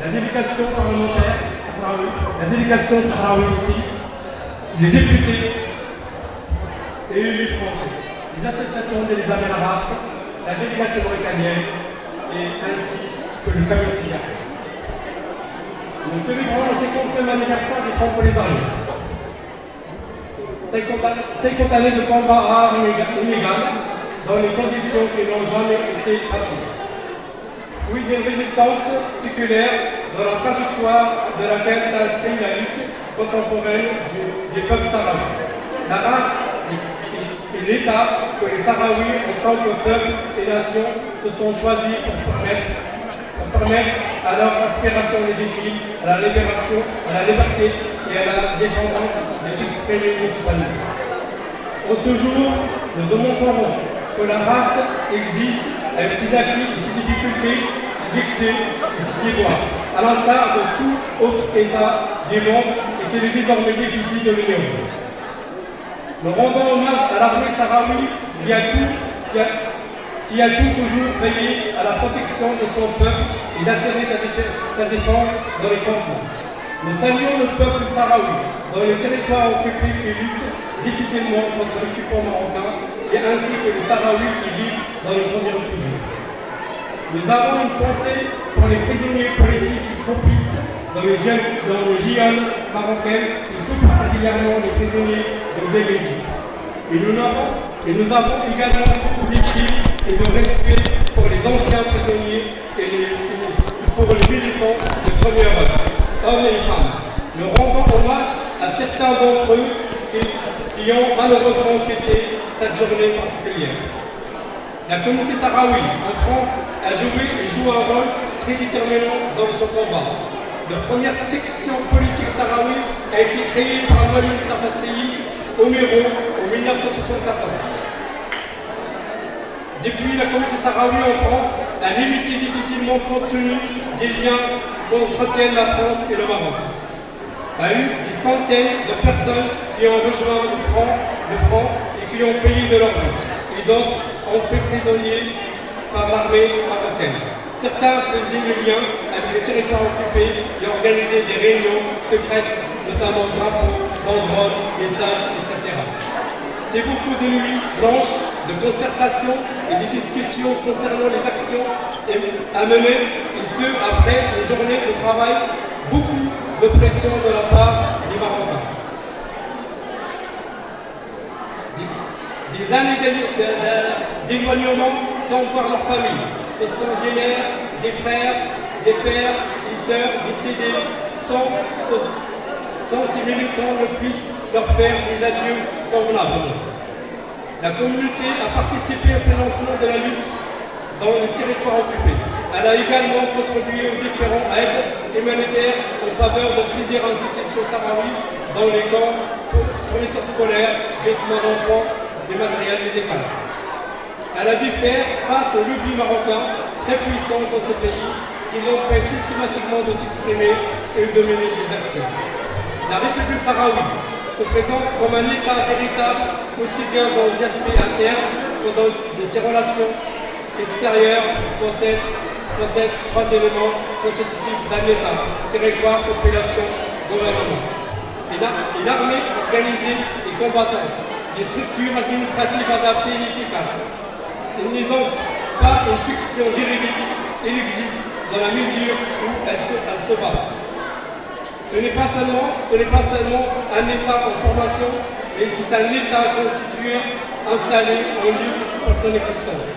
la délégation parlementaire sahraoui, la délégation sahraoui ici, les députés et les Français, les associations des Amis Arabes, la délégation mauritanienne et ainsi que le Cameroun. Nous célébrons le 50e anniversaire du Front Polisario. 50 années de combat armes illégales dans les conditions qui n'ont jamais été faciles. Oui, d'une résistance séculaire dans la trajectoire de laquelle s'inscrit la lutte contemporaine des peuples sahraouis. La race et l'État que les Sahraouis, en tant que peuple et nation, se sont choisis pour permettre à leur aspiration légitime, à la libération, à la liberté et à la dépendance de s'exprimer municipalisme. En ce jour, nous démontrerons que la race existe avec ses acquis et ses difficultés, ses excès et ses déboires, à l'instar de tout autre État du monde et qu'il est désormais déficit de l'Union. Nous rendons hommage à l'armée sahraoui qui a toujours veillé à la protection de son peuple et d'assurer sa défense dans les campements. Nous saluons le peuple sahraoui dans les territoires occupés qui lutte difficilement contre l'occupant marocain et ainsi que les Sahraouis qui vivent dans les camps de réfugiés. Nous avons une pensée pour les prisonniers politiques qui croupissent dans les geôles marocaines et tout particulièrement les prisonniers de Bélésie. Et nous avons également beaucoup d'estime et de respect pour les anciens prisonniers et pour les militants de première heure, hommes et femmes. Nous rendons hommage à certains d'entre eux qui ont malheureusement quitté cette journée particulière. La communauté sahraoui en France a joué et joue un rôle très déterminant dans ce combat. La première section politique sahraoui a été créée par Mali Mustafa Seyid au Méro en 1974. Depuis, la communauté sahraoui en France a limité difficilement compte tenu des liens qu'entretiennent la France et le Maroc. A eu des centaines de personnes qui ont rejoint le front et qui ont payé de leur vie, et d'autres ont fait prisonniers par l'armée marocaine. Certains faisaient le lien avec les territoires occupés et organisaient des réunions secrètes, notamment drapeaux, banderoles, messages, etc. C'est beaucoup de nuits blanches, de concertation et de discussions concernant les actions à mener, et ce, après une journée de travail, beaucoup de pression de la part des Marocains. Des années d'éloignement sans voir leur famille. Ce sont des mères, des frères, des pères, des sœurs décédés sans ces militants ne puissent leur faire des adieux convenables. La communauté a participé au financement de la lutte dans le territoire occupé. Elle a également contribué aux différentes aides humanitaires en faveur de plusieurs institutions sahraouies dans les camps, fournitures scolaires, vêtements d'enfants, des matériels médicaux. Elle a dû faire face au lobby marocain très puissant dans ce pays qui l'empêche systématiquement de s'exprimer et de mener des actions. La République sahraoui se présente comme un État véritable aussi bien dans les aspects internes que dans ses relations extérieures possède trois éléments constitutifs d'un État: territoire, population, gouvernement. Une armée organisée et combattante, des structures administratives adaptées et efficaces. Il n'est donc pas une fiction juridique, il existe dans la mesure où elle se bat. Ce n'est pas seulement un État en formation, mais c'est un État constitué, installé en lutte pour son existence.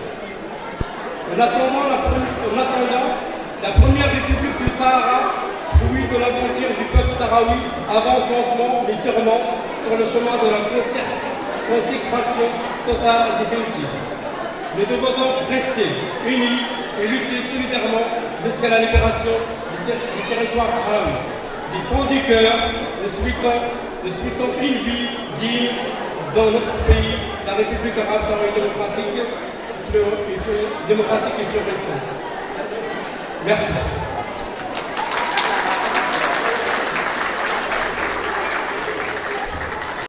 En attendant, la première république du Sahara, fruit de l'aventure du peuple sahraoui, avance lentement mais sûrement sur le chemin de la consécration totale et définitive. Nous devons donc rester unis et lutter solidairement jusqu'à la libération du territoire sahraoui. Du fond du cœur, nous souhaitons une vie digne dans notre pays, la République arabe sahraouie démocratique et florissante. Merci.